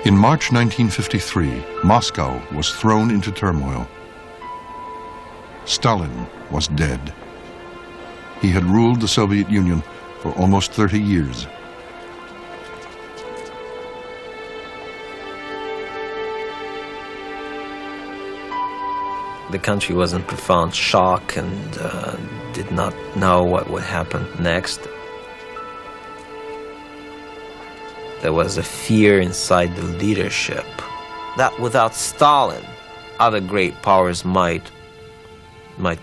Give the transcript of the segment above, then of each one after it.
In March 1953, Moscow was thrown into turmoil. Stalin was dead. He had ruled the Soviet Union for almost 30 years. The country was in profound shock and did not know what would happen next. There was a fear inside the leadership that without Stalin, other great powers might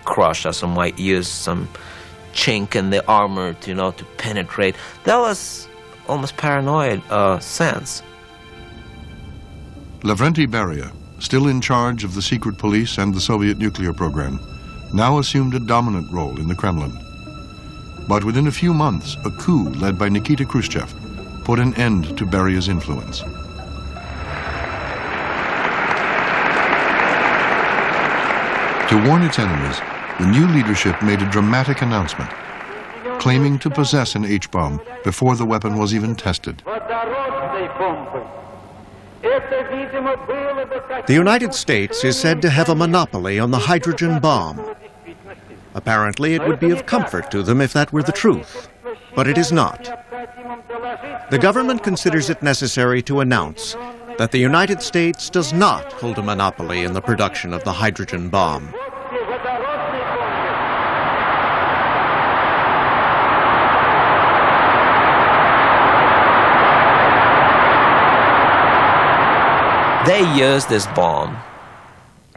crush us or might use some chink in the armor to, to penetrate. That was almost paranoid sense. Lavrenti Beria, still in charge of the secret police and the Soviet nuclear program, now assumed a dominant role in the Kremlin. But within a few months, a coup led by Nikita Khrushchev put an end to Beria's influence. To warn its enemies, the new leadership made a dramatic announcement, claiming to possess an H-bomb before the weapon was even tested. The United States is said to have a monopoly on the hydrogen bomb. Apparently, it would be of comfort to them if that were the truth, but it is not. The government considers it necessary to announce that the United States does not hold a monopoly in the production of the hydrogen bomb. They used this bomb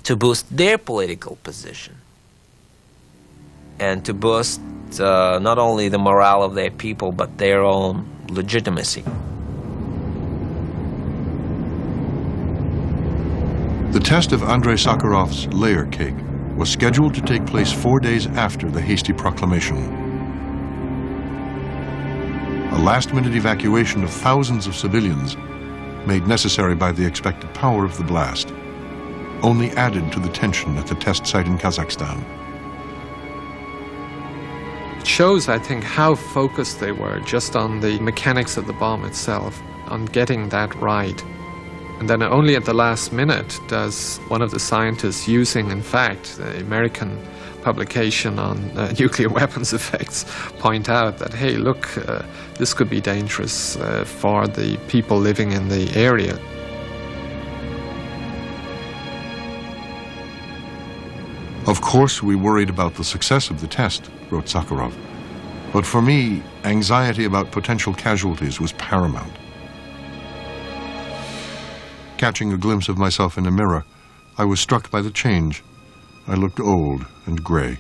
to boost their political position and to boost not only the morale of their people, but their own legitimacy. The test of Andrei Sakharov's layer cake was scheduled to take place 4 days after the hasty proclamation. A last-minute evacuation of thousands of civilians, made necessary by the expected power of the blast, only added to the tension at the test site in Kazakhstan. It shows, I think, how focused they were just on the mechanics of the bomb itself, on getting that right. And then only at the last minute does one of the scientists using, in fact, the American publication on nuclear weapons effects point out that, hey, look, this could be dangerous for the people living in the area. Of course, we worried about the success of the test, wrote Sakharov. But for me, anxiety about potential casualties was paramount. Catching a glimpse of myself in a mirror, I was struck by the change. I looked old and gray.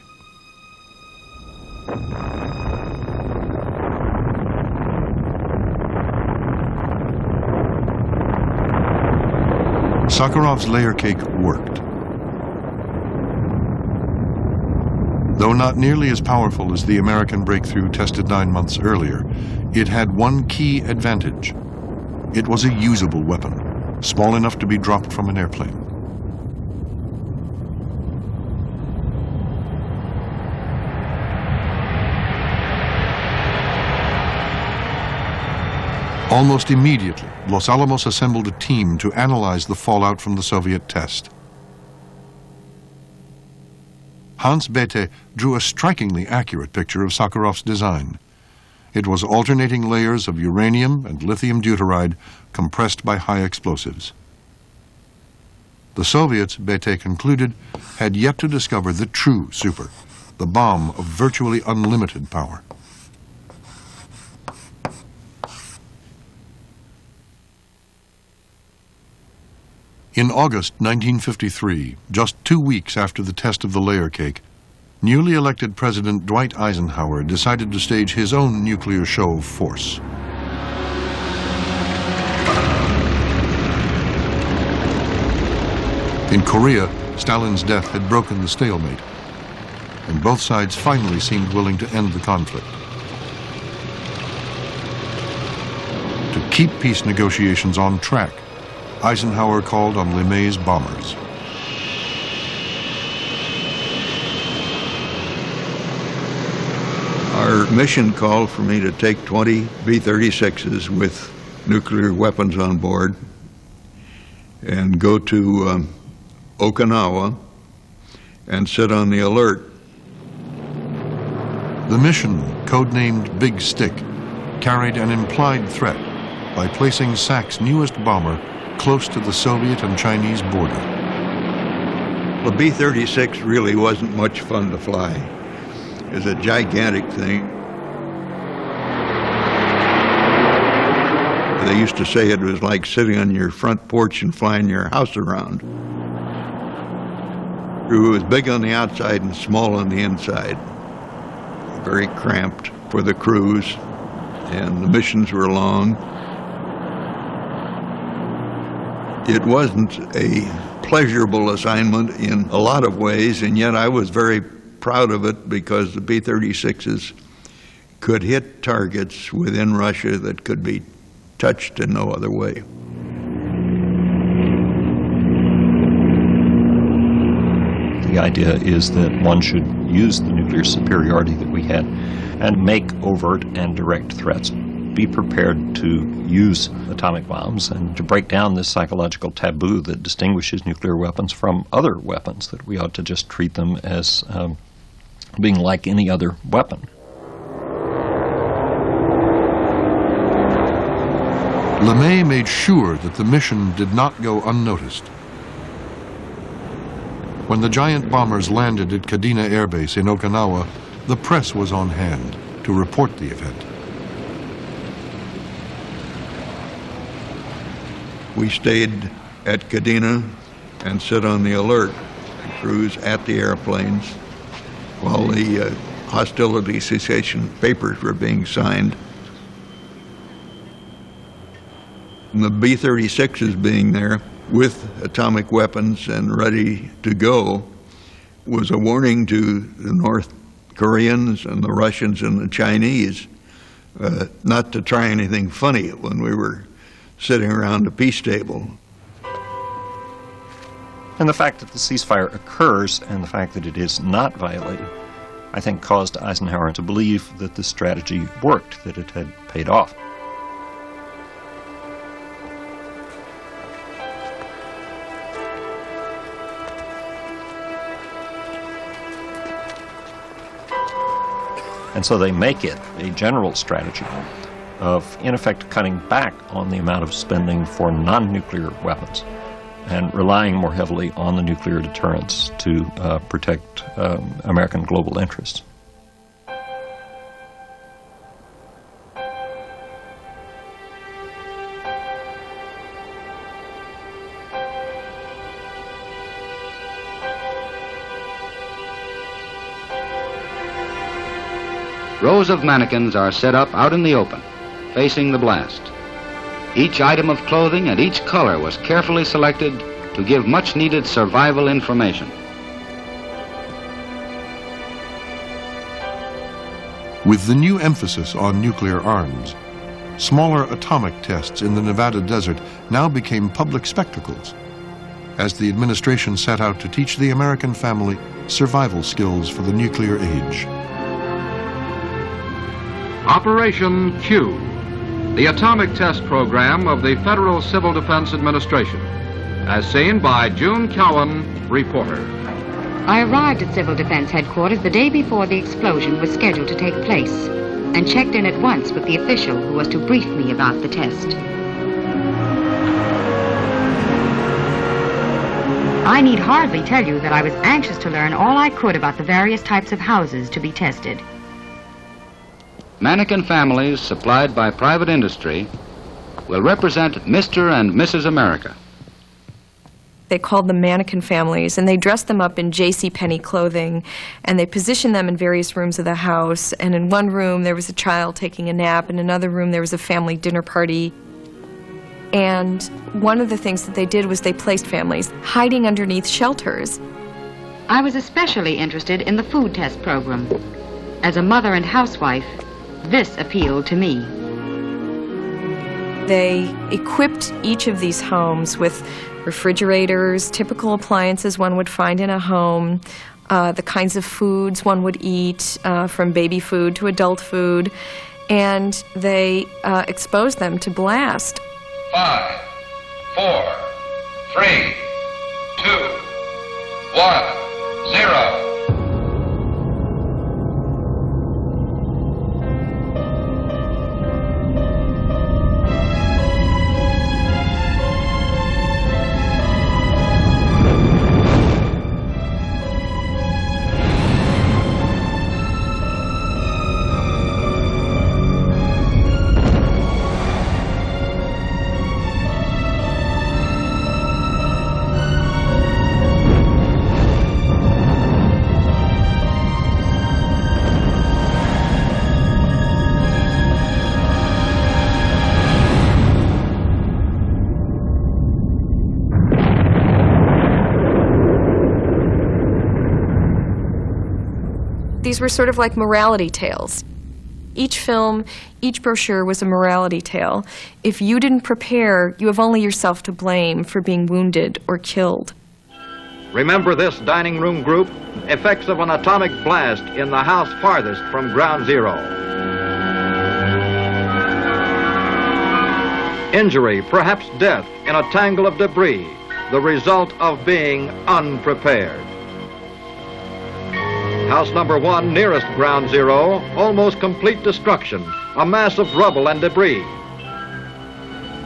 Sakharov's layer cake worked. Though not nearly as powerful as the American breakthrough tested 9 months earlier, it had one key advantage. It was a usable weapon, small enough to be dropped from an airplane. Almost immediately, Los Alamos assembled a team to analyze the fallout from the Soviet test. Hans Bethe drew a strikingly accurate picture of Sakharov's design. It was alternating layers of uranium and lithium deuteride compressed by high explosives. The Soviets, Bethe concluded, had yet to discover the true super, the bomb of virtually unlimited power. In August 1953, just 2 weeks after the test of the layer cake, newly elected President Dwight Eisenhower decided to stage his own nuclear show of force. In Korea, Stalin's death had broken the stalemate, and both sides finally seemed willing to end the conflict. To keep peace negotiations on track, Eisenhower called on LeMay's bombers. Our mission called for me to take 20 B-36s with nuclear weapons on board and go to Okinawa and sit on the alert. The mission, codenamed Big Stick, carried an implied threat by placing SAC's newest bomber close to the Soviet and Chinese border. The B-36 really wasn't much fun to fly. It was a gigantic thing. They used to say it was like sitting on your front porch and flying your house around. It was big on the outside and small on the inside. Very cramped for the crews, and the missions were long. It wasn't a pleasurable assignment in a lot of ways, and yet I was very proud of it because the B-36s could hit targets within Russia that could be touched in no other way. The idea is that one should use the nuclear superiority that we had and make overt and direct threats. Be prepared to use atomic bombs and to break down this psychological taboo that distinguishes nuclear weapons from other weapons, that we ought to just treat them as being like any other weapon. LeMay made sure that the mission did not go unnoticed. When the giant bombers landed at Kadena Air Base in Okinawa, the press was on hand to report the event. We stayed at Kadena and sit on the alert and cruise at the airplanes while the hostility cessation papers were being signed. And the B-36s being there with atomic weapons and ready to go was a warning to the North Koreans and the Russians and the Chinese not to try anything funny when we were sitting around a peace table. And the fact that the ceasefire occurs and the fact that it is not violated, I think, caused Eisenhower to believe that this strategy worked, that it had paid off. And so they make it a general strategy of, in effect, cutting back on the amount of spending for non-nuclear weapons and relying more heavily on the nuclear deterrence to protect American global interests. Rows of mannequins are set up out in the open, facing the blast. Each item of clothing and each color was carefully selected to give much-needed survival information. With the new emphasis on nuclear arms, smaller atomic tests in the Nevada desert now became public spectacles as the administration set out to teach the American family survival skills for the nuclear age. Operation Q, the atomic test program of the Federal Civil Defense Administration, as seen by June Cowan, reporter. I arrived at Civil Defense Headquarters the day before the explosion was scheduled to take place and checked in at once with the official who was to brief me about the test. I need hardly tell you that I was anxious to learn all I could about the various types of houses to be tested. Mannequin families supplied by private industry will represent Mr. and Mrs. America. They called them mannequin families, and they dressed them up in JCPenney clothing, and they positioned them in various rooms of the house. And in one room, there was a child taking a nap. In another room, there was a family dinner party. And one of the things that they did was they placed families hiding underneath shelters. I was especially interested in the food test program. As a mother and housewife, this appealed to me. They equipped each of these homes with refrigerators, typical appliances one would find in a home, the kinds of foods one would eat, from baby food to adult food, and they exposed them to blast. 5, 4, 3, 2, 1, 0. These were sort of like morality tales. Each film, each brochure was a morality tale. If you didn't prepare, you have only yourself to blame for being wounded or killed. Remember this dining room group? Effects of an atomic blast in the house farthest from ground zero. Injury, perhaps death, in a tangle of debris, the result of being unprepared. House number 1, nearest ground zero, almost complete destruction, a mass of rubble and debris.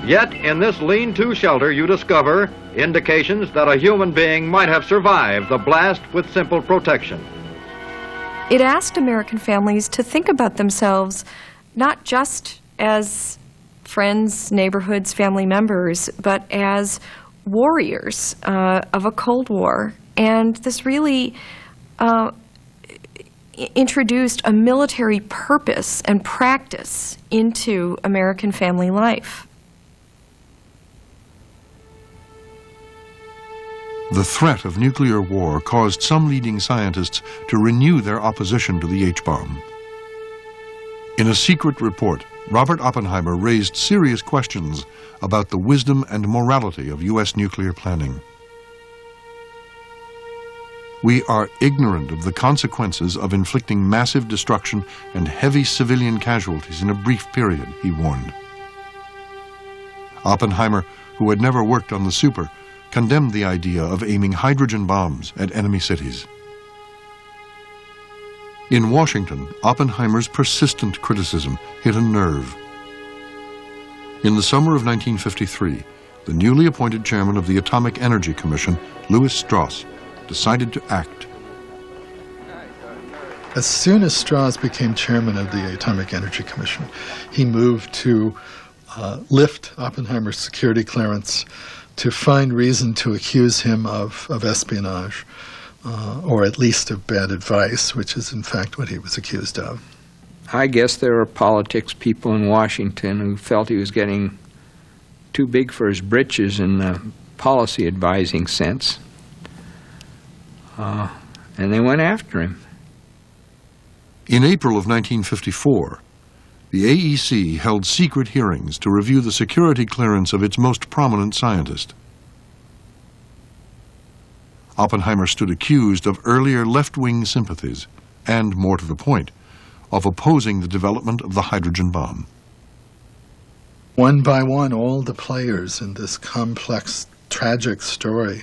Yet, in this lean-to shelter, you discover indications that a human being might have survived the blast with simple protection. It asked American families to think about themselves not just as friends, neighborhoods, family members, but as warriors of a Cold War. And this really introduced a military purpose and practice into American family life. The threat of nuclear war caused some leading scientists to renew their opposition to the H-bomb. In a secret report, Robert Oppenheimer raised serious questions about the wisdom and morality of U.S. nuclear planning. We are ignorant of the consequences of inflicting massive destruction and heavy civilian casualties in a brief period, he warned. Oppenheimer, who had never worked on the Super, condemned the idea of aiming hydrogen bombs at enemy cities. In Washington, Oppenheimer's persistent criticism hit a nerve. In the summer of 1953, the newly appointed chairman of the Atomic Energy Commission, Louis Strauss, decided to act. As soon as Strauss became chairman of the Atomic Energy Commission, he moved to lift Oppenheimer's security clearance, to find reason to accuse him of espionage, or at least of bad advice, which is in fact what he was accused of. I guess there were politics people in Washington who felt he was getting too big for his britches in the policy advising sense. And they went after him. In April of 1954, the AEC held secret hearings to review the security clearance of its most prominent scientist. Oppenheimer stood accused of earlier left-wing sympathies and, more to the point, of opposing the development of the hydrogen bomb. One by one, all the players in this complex, tragic story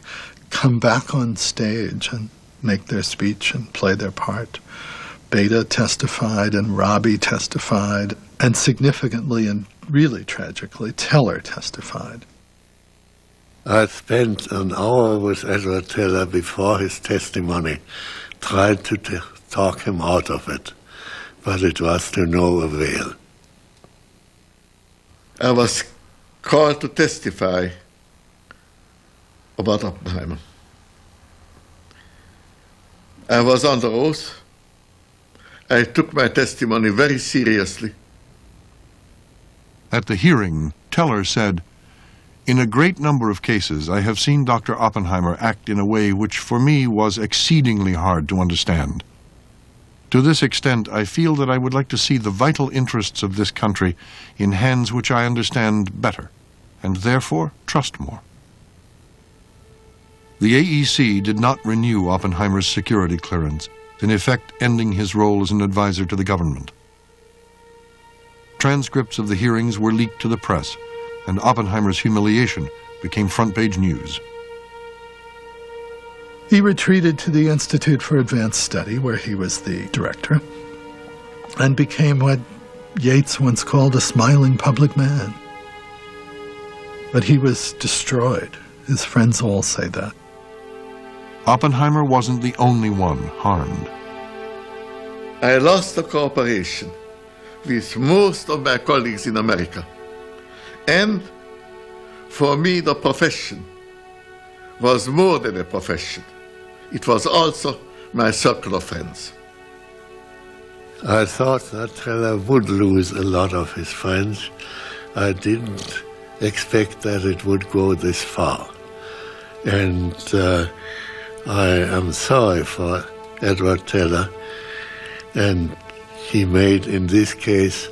come back on stage and make their speech and play their part. Beta testified and Robbie testified, and significantly and really tragically, Teller testified. I spent an hour with Edward Teller before his testimony, tried to talk him out of it, but it was to no avail. I was called to testify about Oppenheimer. I was under oath. I took my testimony very seriously. At the hearing, Teller said, "In a great number of cases, I have seen Dr. Oppenheimer act in a way which for me was exceedingly hard to understand. To this extent, I feel that I would like to see the vital interests of this country in hands which I understand better, and therefore trust more." The AEC did not renew Oppenheimer's security clearance, in effect ending his role as an advisor to the government. Transcripts of the hearings were leaked to the press, and Oppenheimer's humiliation became front-page news. He retreated to the Institute for Advanced Study, where he was the director, and became what Yeats once called a smiling public man. But he was destroyed. His friends all say that. Oppenheimer wasn't the only one harmed. I lost the cooperation with most of my colleagues in America. And for me, the profession was more than a profession. It was also my circle of friends. I thought that Teller would lose a lot of his friends. I didn't expect that it would go this far. And I am sorry for Edward Teller, and he made, in this case,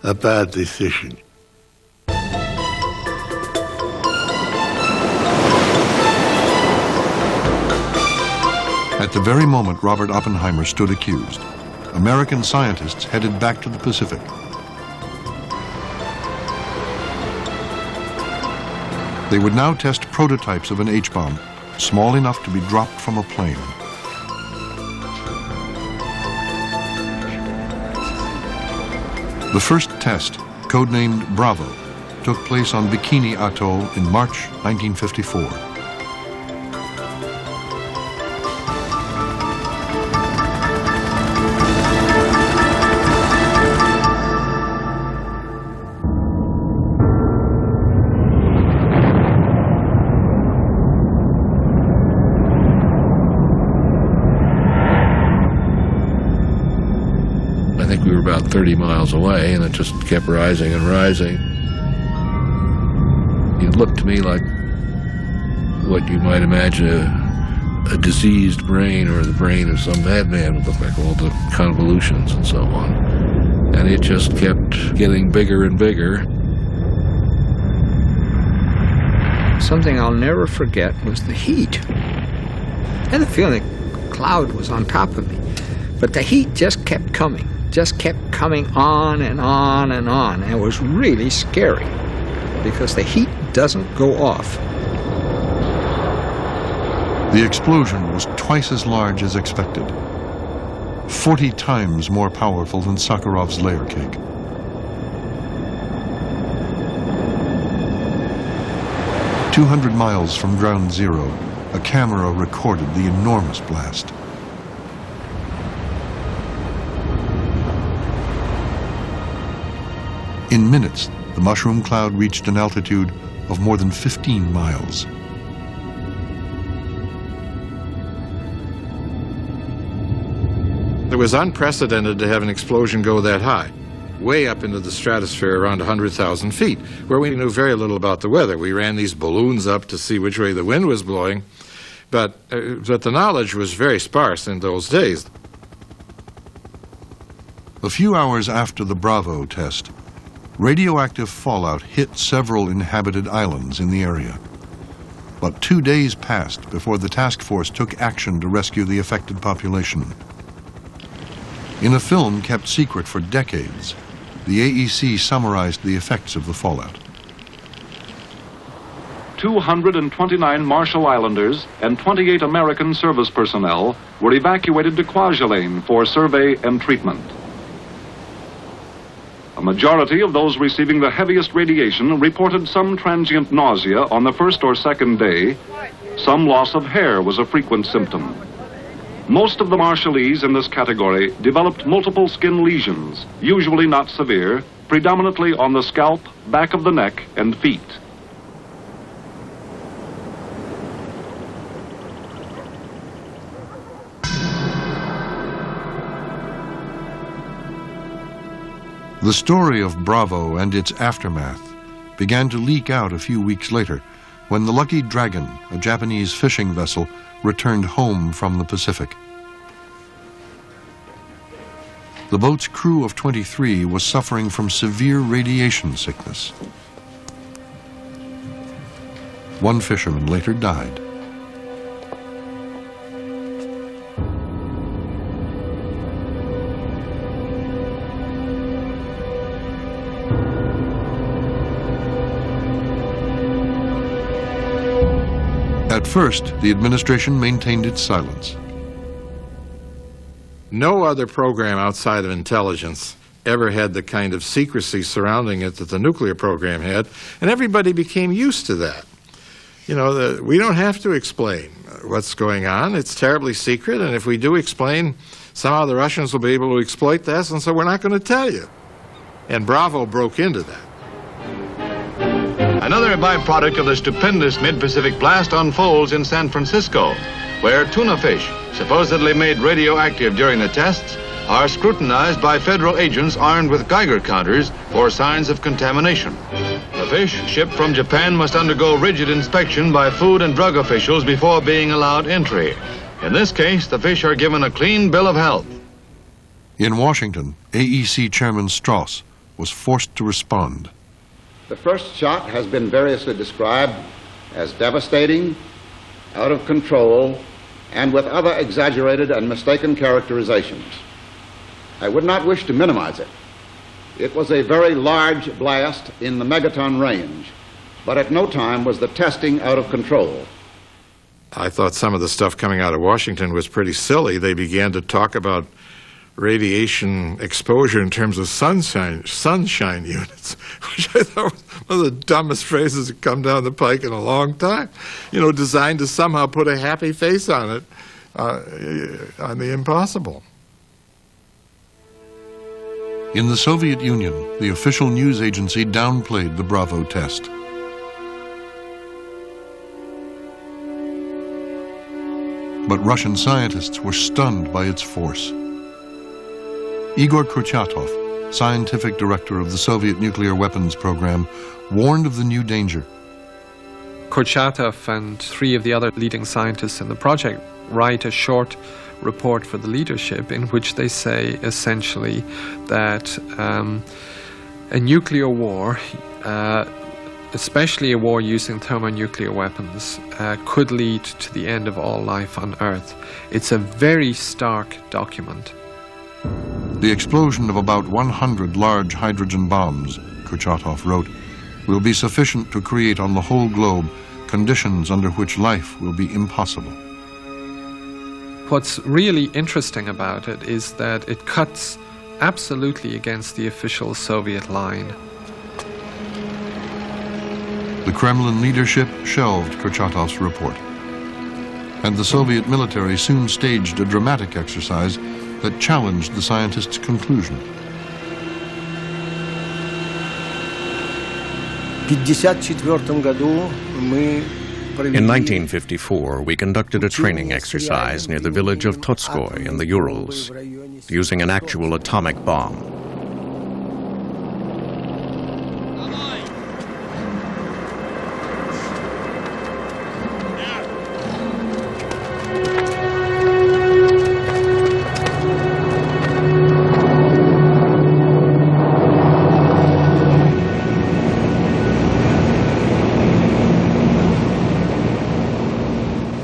a bad decision. At the very moment Robert Oppenheimer stood accused, American scientists headed back to the Pacific. They would now test prototypes of an H-bomb, small enough to be dropped from a plane. The first test, codenamed Bravo, took place on Bikini Atoll in March 1954. We were about 30 miles away, and it just kept rising and rising. It looked to me like what you might imagine a diseased brain, or the brain of some madman would look like, all the convolutions and so on. And it just kept getting bigger and bigger. Something I'll never forget was the heat. I had the feeling a cloud was on top of me, but the heat just kept coming. Just kept coming on and on and on. And it was really scary because the heat doesn't go off. The explosion was twice as large as expected, 40 times more powerful than Sakharov's layer cake. "200 miles from ground zero, a camera recorded the enormous blast. In minutes, the mushroom cloud reached an altitude of more than 15 miles. It was unprecedented to have an explosion go that high, way up into the stratosphere around 100,000 feet, where we knew very little about the weather. We ran these balloons up to see which way the wind was blowing, but the knowledge was very sparse in those days. A few hours after the Bravo test, radioactive fallout hit several inhabited islands in the area. But 2 days passed before the task force took action to rescue the affected population. In a film kept secret for decades, the AEC summarized the effects of the fallout. 229 Marshall Islanders and 28 American service personnel were evacuated to Kwajalein for survey and treatment. A majority of those receiving the heaviest radiation reported some transient nausea on the first or second day. Some loss of hair was a frequent symptom. Most of the Marshallese in this category developed multiple skin lesions, usually not severe, predominantly on the scalp, back of the neck, and feet. The story of Bravo and its aftermath began to leak out a few weeks later when the Lucky Dragon, a Japanese fishing vessel, returned home from the Pacific. The boat's crew of 23 was suffering from severe radiation sickness. One fisherman later died. At first, the administration maintained its silence. No other program outside of intelligence ever had the kind of secrecy surrounding it that the nuclear program had, and everybody became used to that. You know, we don't have to explain what's going on. It's terribly secret, and if we do explain, somehow the Russians will be able to exploit this, and so we're not going to tell you. And Bravo broke into that. Another byproduct of the stupendous mid-Pacific blast unfolds in San Francisco, where tuna fish, supposedly made radioactive during the tests, are scrutinized by federal agents armed with Geiger counters for signs of contamination. The fish shipped from Japan must undergo rigid inspection by food and drug officials before being allowed entry. In this case, the fish are given a clean bill of health. In Washington, AEC Chairman Strauss was forced to respond. The first shot has been variously described as devastating, out of control, and with other exaggerated and mistaken characterizations. I would not wish to minimize it. It was a very large blast in the megaton range, but at no time was the testing out of control. I thought some of the stuff coming out of Washington was pretty silly. They began to talk about radiation exposure in terms of sunshine units, which I thought was one of the dumbest phrases that come down the pike in a long time. You know, designed to somehow put a happy face on it, on the impossible. In the Soviet Union, the official news agency downplayed the Bravo test. But Russian scientists were stunned by its force. Igor Kurchatov, scientific director of the Soviet nuclear weapons program, warned of the new danger. Kurchatov and 3 of the other leading scientists in the project write a short report for the leadership in which they say essentially that a nuclear war, especially a war using thermonuclear weapons, could lead to the end of all life on Earth. It's a very stark document. The explosion of about 100 large hydrogen bombs, Kurchatov wrote, will be sufficient to create on the whole globe conditions under which life will be impossible. What's really interesting about it is that it cuts absolutely against the official Soviet line. The Kremlin leadership shelved Kurchatov's report, and the Soviet military soon staged a dramatic exercise that challenged the scientists' conclusion. In 1954, we conducted a training exercise near the village of Totskoy in the Urals, using an actual atomic bomb.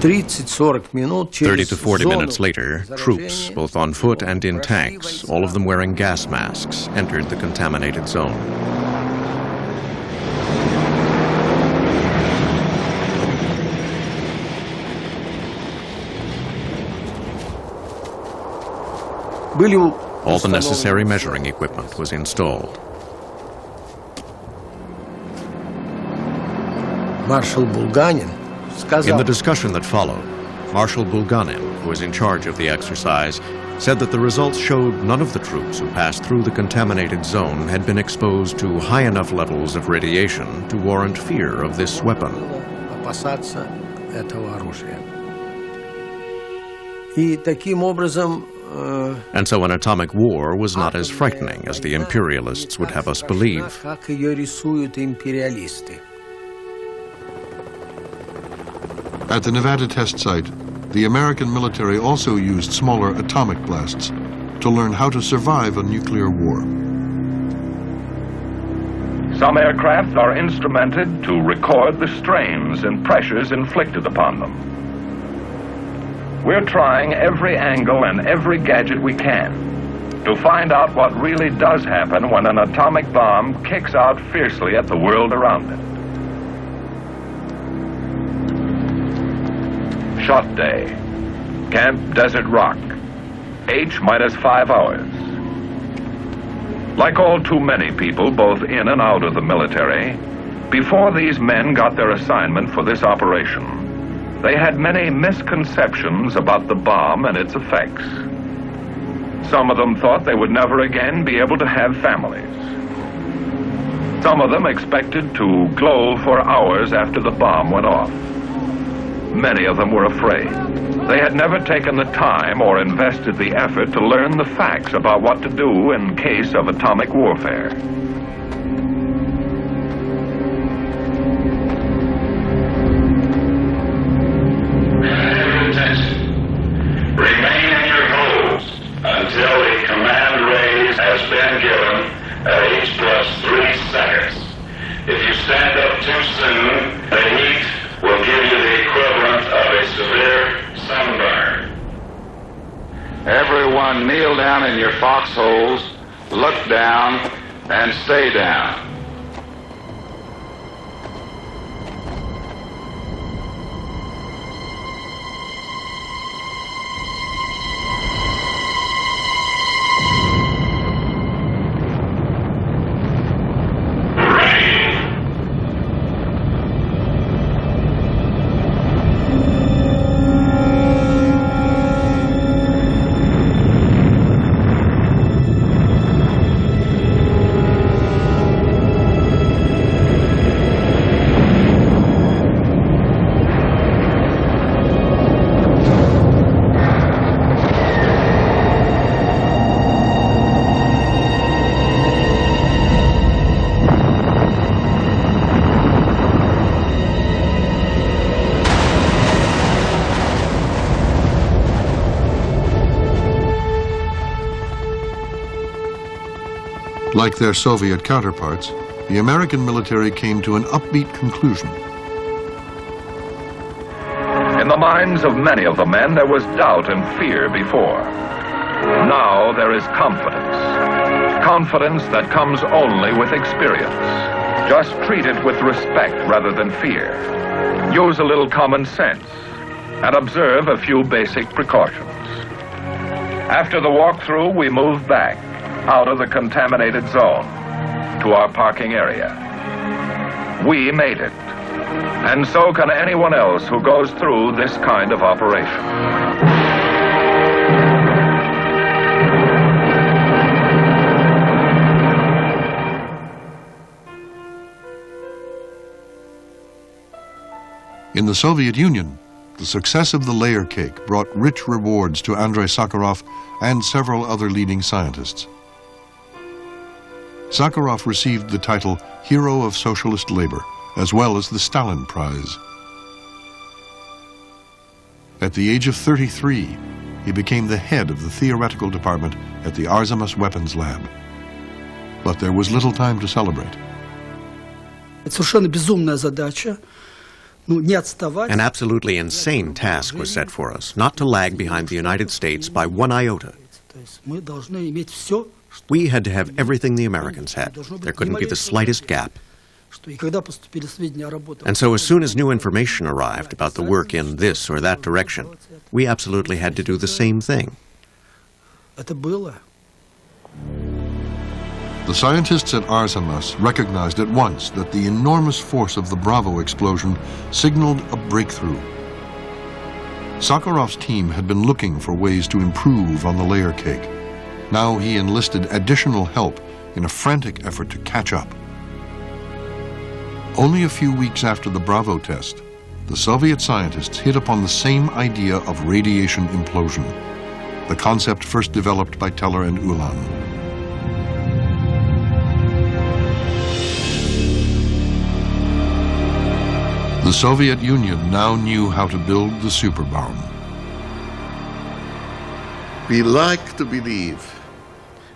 Thirty to 40 minutes later, troops, both on foot and in tanks, all of them wearing gas masks, entered the contaminated zone. All the necessary measuring equipment was installed. In the discussion that followed, Marshal Bulganin, who was in charge of the exercise, said that the results showed none of the troops who passed through the contaminated zone had been exposed to high enough levels of radiation to warrant fear of this weapon. And so an atomic war was not as frightening as the imperialists would have us believe. At the Nevada test site, the American military also used smaller atomic blasts to learn how to survive a nuclear war. Some aircraft are instrumented to record the strains and pressures inflicted upon them. We're trying every angle and every gadget we can to find out what really does happen when an atomic bomb kicks out fiercely at the world around it. Shot Day. Camp Desert Rock. H minus 5 hours. Like all too many people, both in and out of the military, before these men got their assignment for this operation, they had many misconceptions about the bomb and its effects. Some of them thought they would never again be able to have families. Some of them expected to glow for hours after the bomb went off. Many of them were afraid. They had never taken the time or invested the effort to learn the facts about what to do in case of atomic warfare. Remain in your holes until the command raise has been given at H plus 3 seconds. If you stand up too soon, the heat will give you the equivalent of a severe sunburn. Everyone kneel down in your foxholes, look down, and stay down. Like their Soviet counterparts, the American military came to an upbeat conclusion. In the minds of many of the men, there was doubt and fear before. Now there is confidence. Confidence that comes only with experience. Just treat it with respect rather than fear. Use a little common sense and observe a few basic precautions. After the walkthrough, we moved back out of the contaminated zone to our parking area. We made it, and so can anyone else who goes through this kind of operation. In the Soviet Union, the success of the layer cake brought rich rewards to Andrei Sakharov and several other leading scientists. Sakharov received the title Hero of Socialist Labor, as well as the Stalin Prize. At the age of 33, he became the head of the theoretical department at the Artemis Weapons Lab. But there was little time to celebrate. An absolutely insane task was set for us, not to lag behind the United States by one iota. We had to have everything the Americans had. There couldn't be the slightest gap. And so as soon as new information arrived about the work in this or that direction, we absolutely had to do the same thing. The scientists at Artemis recognized at once that the enormous force of the Bravo explosion signaled a breakthrough. Sakharov's team had been looking for ways to improve on the layer cake. Now he enlisted additional help in a frantic effort to catch up. Only a few weeks after the Bravo test, the Soviet scientists hit upon the same idea of radiation implosion, the concept first developed by Teller and Ulan. The Soviet Union now knew how to build the Superbomb. We like to believe,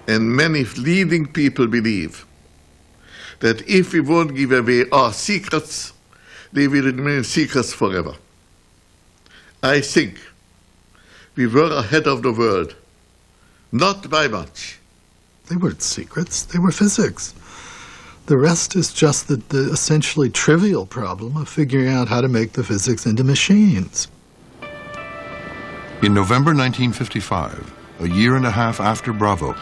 and many leading people believe, that if we won't give away our secrets, they will remain secrets forever. I think we were ahead of the world, not by much. They weren't secrets, they were physics. The rest is just the essentially trivial problem of figuring out how to make the physics into machines. In November 1955, a year and a half after Bravo,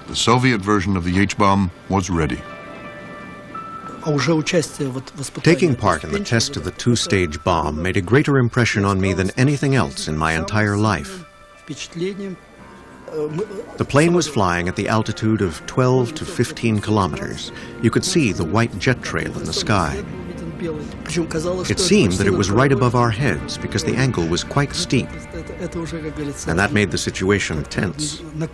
the Soviet version of the H-bomb was ready. Taking part in the test of the two-stage bomb made a greater impression on me than anything else in my entire life. The plane was flying at the altitude of 12 to 15 kilometers. You could see the white jet trail in the sky. It seemed that it was right above our heads because the angle was quite steep, and that made the situation tense. At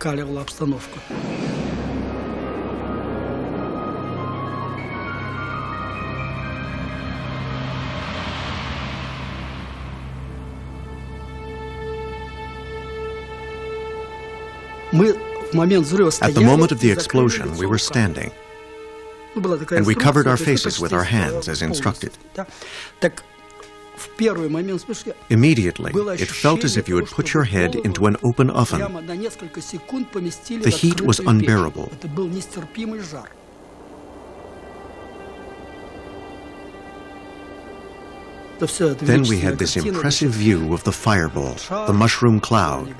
the moment of the explosion, we were standing, and we covered our faces with our hands as instructed. Immediately, it felt as if you had put your head into an open oven. The heat was unbearable. Then we had this impressive view of the fireball, the mushroom cloud,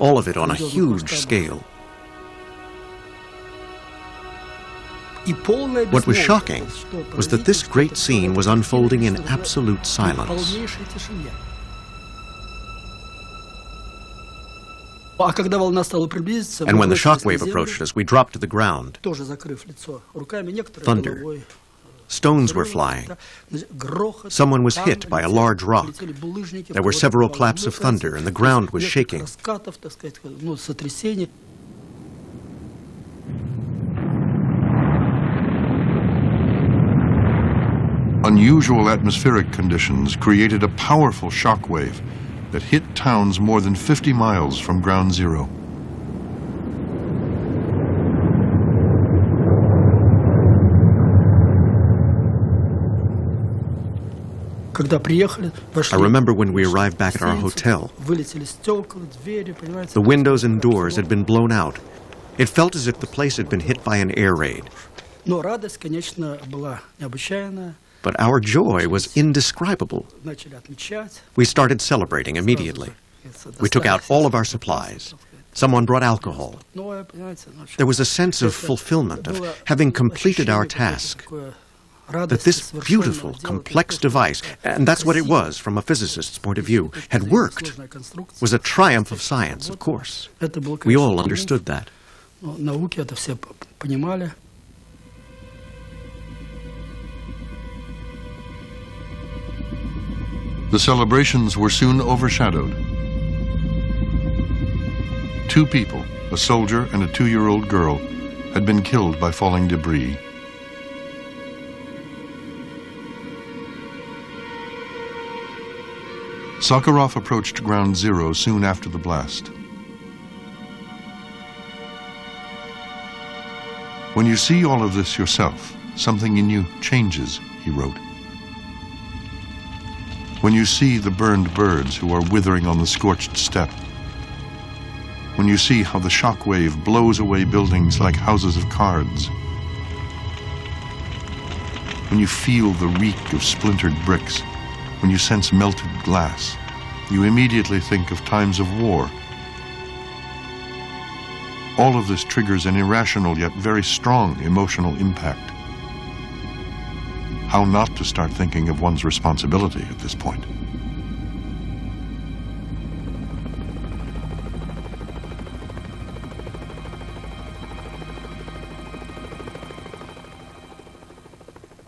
all of it on a huge scale. What was shocking was that this great scene was unfolding in absolute silence. And when the shockwave approached us, we dropped to the ground. Thunder. Stones were flying. Someone was hit by a large rock. There were several claps of thunder, and the ground was shaking. Unusual atmospheric conditions created a powerful shock wave that hit towns more than 50 miles from ground zero. I remember when we arrived back at our hotel. The windows and doors had been blown out. It felt as if the place had been hit by an air raid. But our joy was indescribable. We started celebrating immediately. We took out all of our supplies. Someone brought alcohol. There was a sense of fulfillment, of having completed our task. That this beautiful, complex device, and that's what it was from a physicist's point of view, had worked, was a triumph of science, of course. We all understood that. The celebrations were soon overshadowed. 2 people, a soldier and a 2-year-old girl, had been killed by falling debris. Sakharov approached ground zero soon after the blast. When you see all of this yourself, something in you changes, he wrote. When you see the burned birds who are withering on the scorched steppe, when you see how the shock wave blows away buildings like houses of cards, when you feel the reek of splintered bricks, when you sense melted glass, you immediately think of times of war. All of this triggers an irrational yet very strong emotional impact. How not to start thinking of one's responsibility at this point?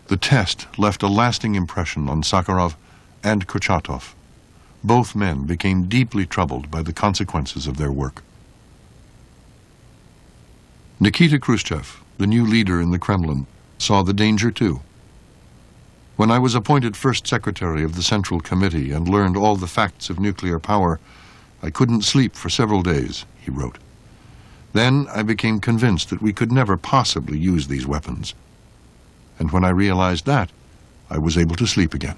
The test left a lasting impression on Sakharov and Kurchatov. Both men became deeply troubled by the consequences of their work. Nikita Khrushchev, the new leader in the Kremlin, saw the danger too. When I was appointed first secretary of the Central Committee and learned all the facts of nuclear power, I couldn't sleep for several days, he wrote. Then I became convinced that we could never possibly use these weapons. And when I realized that, I was able to sleep again.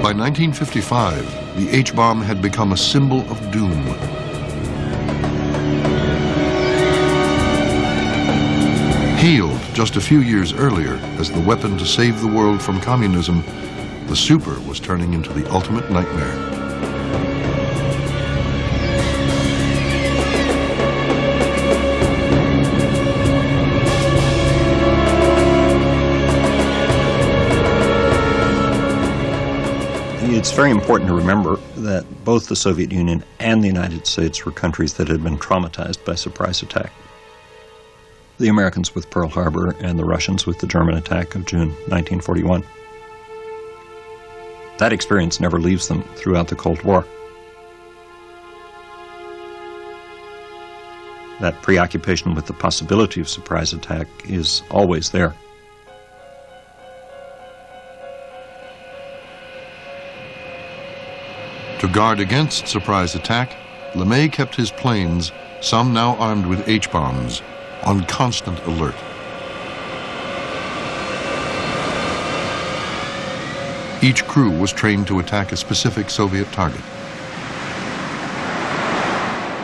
By 1955, the H-bomb had become a symbol of doom. Hailed just a few years earlier as the weapon to save the world from communism, the Super was turning into the ultimate nightmare. It's very important to remember that both the Soviet Union and the United States were countries that had been traumatized by surprise attack. The Americans with Pearl Harbor and the Russians with the German attack of June 1941. That experience never leaves them throughout the Cold War. That preoccupation with the possibility of surprise attack is always there. To guard against surprise attack, LeMay kept his planes, some now armed with H-bombs, on constant alert. Each crew was trained to attack a specific Soviet target.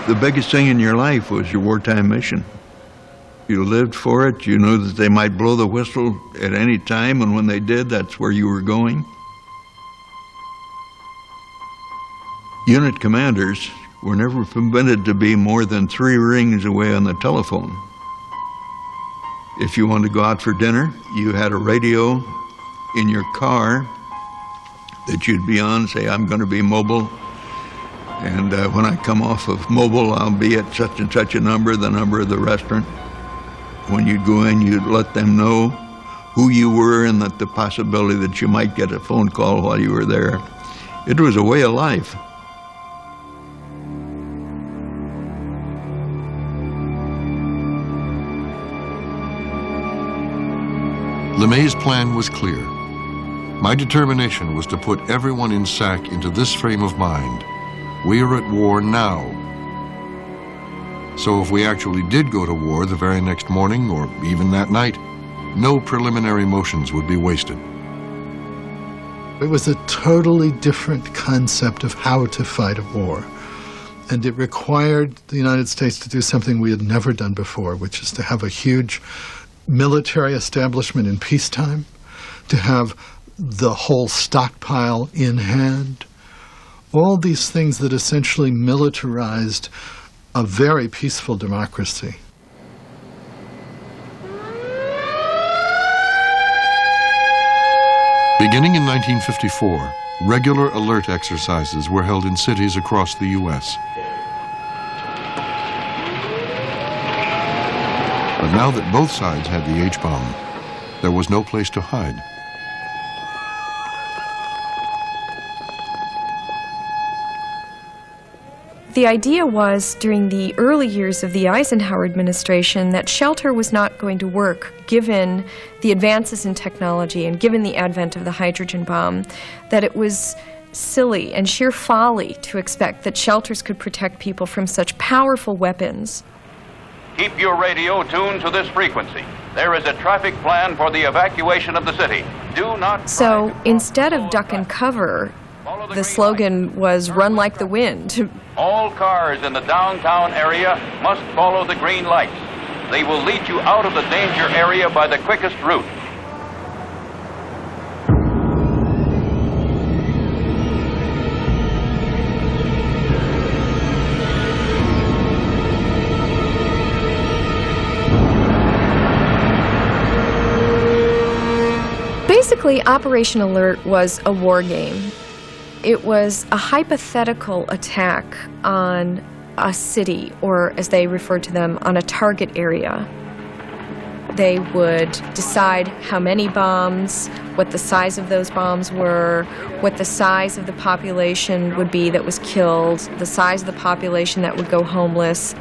The biggest thing in your life was your wartime mission. You lived for it. You knew that they might blow the whistle at any time, and when they did, that's where you were going. Unit commanders were never permitted to be more than 3 rings away on the telephone. If you wanted to go out for dinner, you had a radio in your car that you'd be on, say, I'm going to be mobile, and when I come off of mobile, I'll be at such and such a number, the number of the restaurant. When you'd go in, you'd let them know who you were and that the possibility that you might get a phone call while you were there. It was a way of life. LeMay's plan was clear. My determination was to put everyone in SAC into this frame of mind. We are at war now. So if we actually did go to war the very next morning, or even that night, no preliminary motions would be wasted. It was a totally different concept of how to fight a war. And it required the United States to do something we had never done before, which is to have a huge military establishment in peacetime, to have the whole stockpile in hand, all these things that essentially militarized a very peaceful democracy. Beginning in 1954, regular alert exercises were held in cities across the U.S. But now that both sides had the H-bomb, there was no place to hide. The idea was, during the early years of the Eisenhower administration, that shelter was not going to work given the advances in technology and given the advent of the hydrogen bomb, that it was silly and sheer folly to expect that shelters could protect people from such powerful weapons. Keep your radio tuned to this frequency. There is a traffic plan for the evacuation of the city. Do not... So instead of duck and cover, the slogan was run like the wind. All cars in the downtown area must follow the green lights. They will lead you out of the danger area by the quickest route. Basically, Operation Alert was a war game. It was a hypothetical attack on a city, or as they referred to them, on a target area. They would decide how many bombs, what the size of those bombs were, what the size of the population would be that was killed, the size of the population that would go homeless.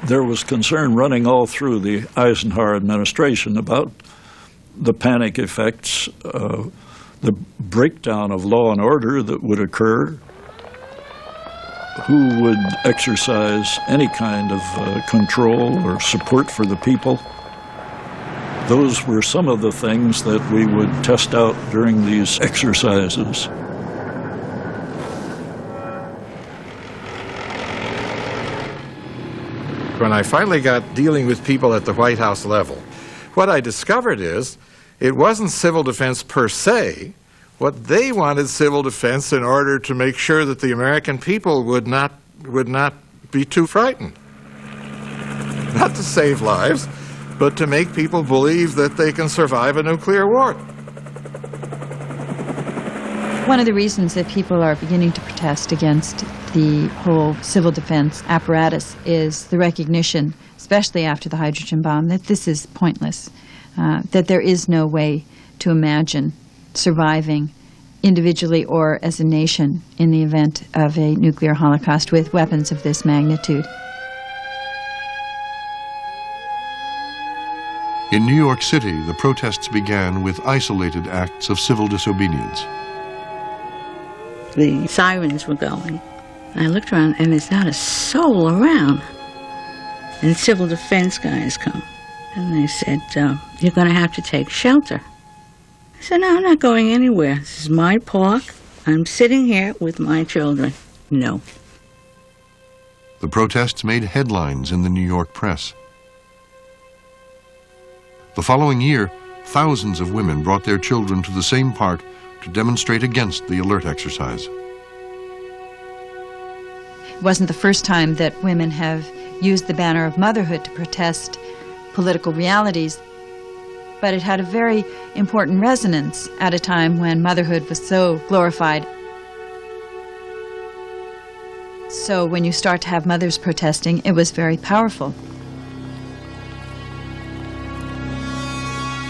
There was concern running all through the Eisenhower administration about the panic effects, the breakdown of law and order that would occur, who would exercise any kind of control or support for the people. Those were some of the things that we would test out during these exercises. When I finally got dealing with people at the White House level, what I discovered is it wasn't civil defense per se. What they wanted civil defense in order to make sure that the American people would not be too frightened. Not to save lives, but to make people believe that they can survive a nuclear war. One of the reasons that people are beginning to protest against the whole civil defense apparatus is the recognition, especially after the hydrogen bomb, that this is pointless, that there is no way to imagine surviving individually or as a nation in the event of a nuclear holocaust with weapons of this magnitude. In New York City, the protests began with isolated acts of civil disobedience. The sirens were going. I looked around, and there's not a soul around. And civil defense guys come. And they said, you're going to have to take shelter. I said, no, I'm not going anywhere. This is my park. I'm sitting here with my children. No. The protests made headlines in the New York press. The following year, thousands of women brought their children to the same park to demonstrate against the alert exercise. It wasn't the first time that women have used the banner of motherhood to protest political realities, but it had a very important resonance at a time when motherhood was so glorified. So when you start to have mothers protesting, it was very powerful.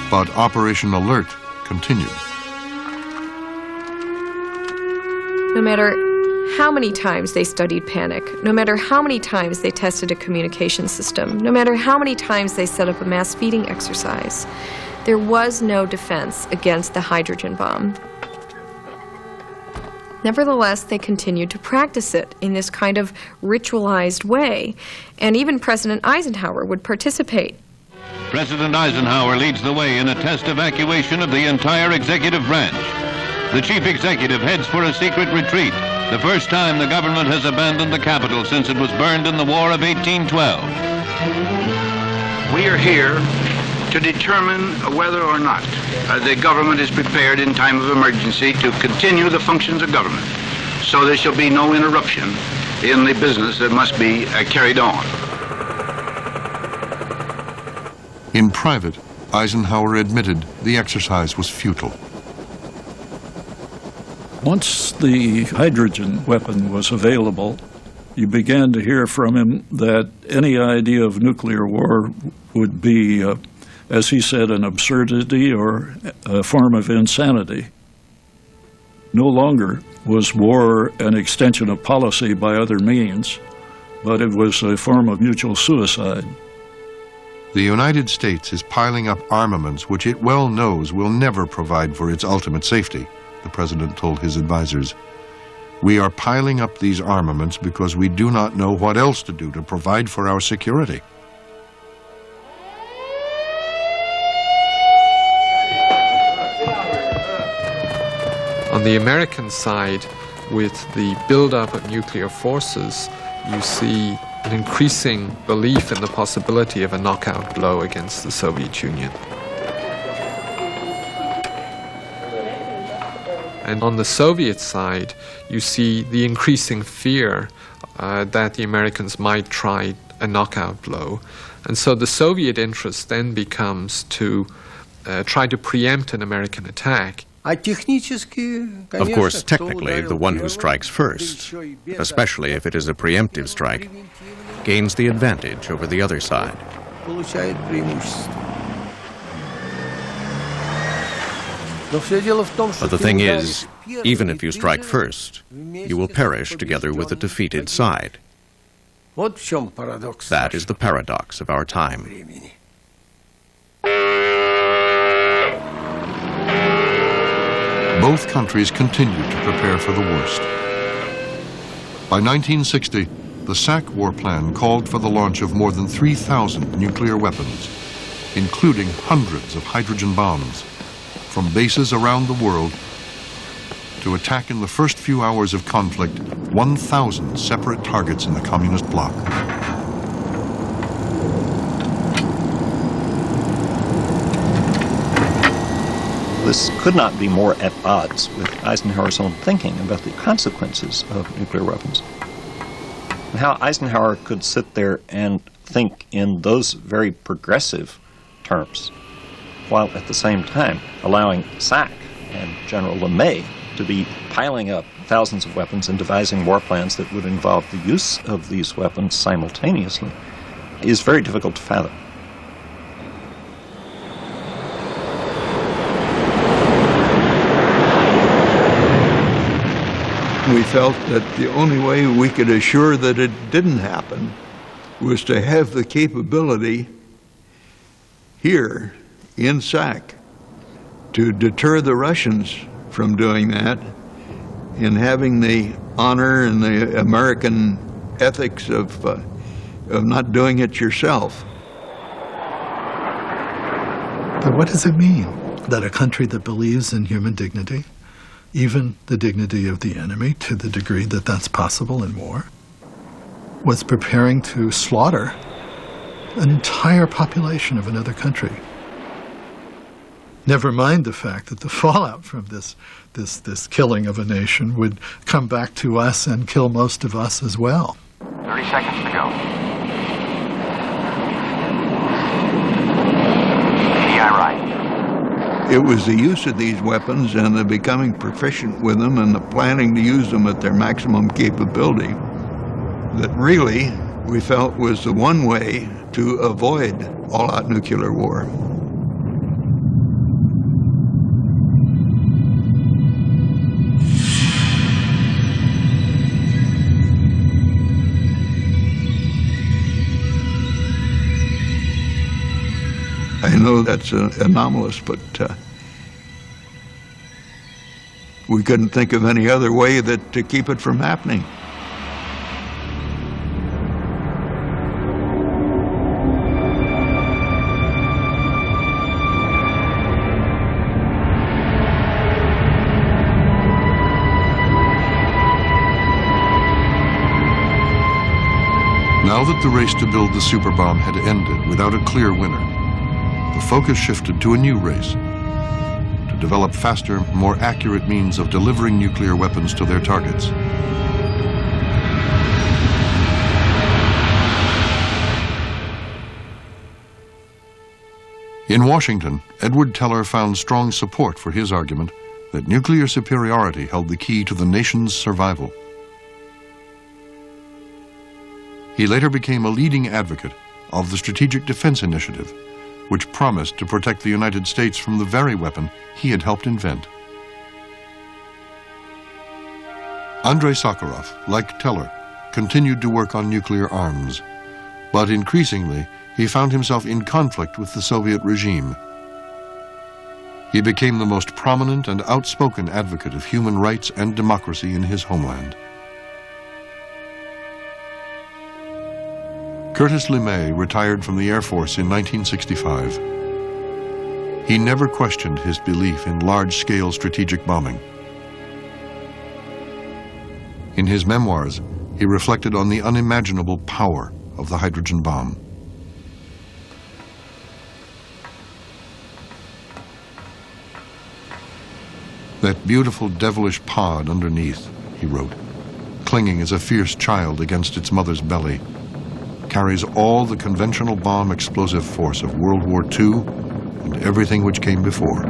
But Operation Alert continued. No matter how many times they studied panic, no matter how many times they tested a communication system, no matter how many times they set up a mass feeding exercise, there was no defense against the hydrogen bomb. Nevertheless, they continued to practice it in this kind of ritualized way, and even President Eisenhower would participate. President Eisenhower leads the way in a test evacuation of the entire executive branch. The chief executive heads for a secret retreat, the first time the government has abandoned the capital since it was burned in the War of 1812. We are here to determine whether or not the government is prepared in time of emergency to continue the functions of government, so there shall be no interruption in the business that must be carried on. In private, Eisenhower admitted the exercise was futile. Once the hydrogen weapon was available, you began to hear from him that any idea of nuclear war would be, as he said, an absurdity or a form of insanity. No longer was war an extension of policy by other means, but it was a form of mutual suicide. The United States is piling up armaments which it well knows will never provide for its ultimate safety, the president told his advisors. We are piling up these armaments because we do not know what else to do to provide for our security. On the American side, with the buildup of nuclear forces, you see an increasing belief in the possibility of a knockout blow against the Soviet Union. And on the Soviet side, you see the increasing fear that the Americans might try a knockout blow. And so the Soviet interest then becomes to try to preempt an American attack. Of course, technically, the one who strikes first, especially if it is a preemptive strike, gains the advantage over the other side. But the thing is, even if you strike first, you will perish together with the defeated side. That is the paradox of our time. Both countries continued to prepare for the worst. By 1960, the SAC war plan called for the launch of more than 3,000 nuclear weapons, including hundreds of hydrogen bombs, from bases around the world to attack in the first few hours of conflict 1,000 separate targets in the communist bloc. This could not be more at odds with Eisenhower's own thinking about the consequences of nuclear weapons. And how Eisenhower could sit there and think in those very progressive terms, while at the same time allowing SAC and General LeMay to be piling up thousands of weapons and devising war plans that would involve the use of these weapons simultaneously, is very difficult to fathom. We felt that the only way we could assure that it didn't happen was to have the capability here in SAC to deter the Russians from doing that, and having the honor and the American ethics of not doing it yourself. But what does it mean that a country that believes in human dignity, even the dignity of the enemy to the degree that that's possible in war, was preparing to slaughter an entire population of another country? Never mind the fact that the fallout from this killing of a nation would come back to us and kill most of us as well. 30 seconds to go. ADI right. It was the use of these weapons and the becoming proficient with them and the planning to use them at their maximum capability that really we felt was the one way to avoid all-out nuclear war. I know that's anomalous, but we couldn't think of any other way to keep it from happening. Now that the race to build the Superbomb had ended without a clear winner, the focus shifted to a new race, to develop faster, more accurate means of delivering nuclear weapons to their targets. In Washington, Edward Teller found strong support for his argument that nuclear superiority held the key to the nation's survival. He later became a leading advocate of the Strategic Defense Initiative, which promised to protect the United States from the very weapon he had helped invent. Andrei Sakharov, like Teller, continued to work on nuclear arms, but increasingly he found himself in conflict with the Soviet regime. He became the most prominent and outspoken advocate of human rights and democracy in his homeland. Curtis LeMay retired from the Air Force in 1965. He never questioned his belief in large-scale strategic bombing. In his memoirs, he reflected on the unimaginable power of the hydrogen bomb. That beautiful devilish pod underneath, he wrote, clinging as a fierce child against its mother's belly, carries all the conventional bomb explosive force of World War II and everything which came before.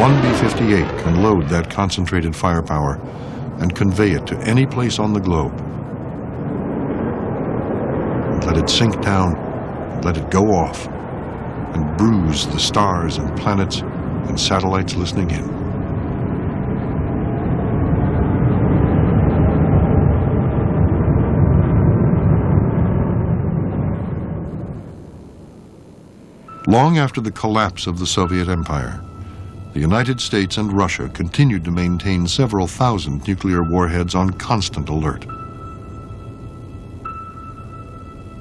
One B-58 can load that concentrated firepower and convey it to any place on the globe. And let it sink down, and let it go off, and bruise the stars and planets and satellites listening in. Long after the collapse of the Soviet Empire, the United States and Russia continued to maintain several thousand nuclear warheads on constant alert.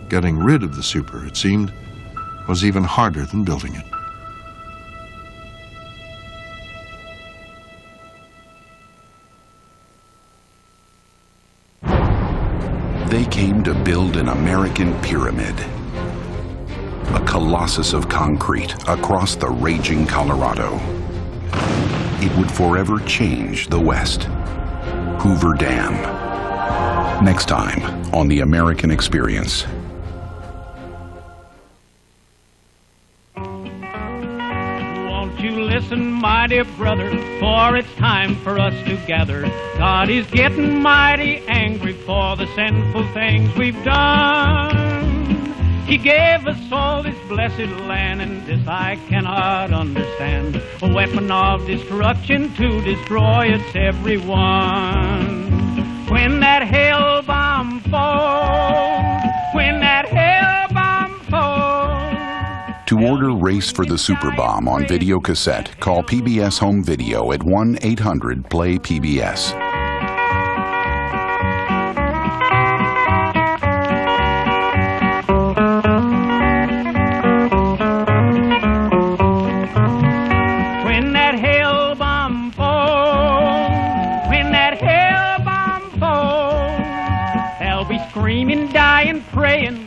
Getting rid of the super, it seemed, was even harder than building it. They came to build an American pyramid, a colossus of concrete across the raging Colorado. It would forever change the West. Hoover Dam. Next time on The American Experience. Won't you listen, my dear brother, for it's time for us to gather. God is getting mighty angry for the sinful things we've done. He gave us all this blessed land, and this I cannot understand. A weapon of destruction to destroy its everyone. When that hell bomb falls, when that hell bomb falls. To order Race for the Superbomb on video cassette, call PBS Home Video at 1-800-PLAY-PBS. Screaming, dying, praying,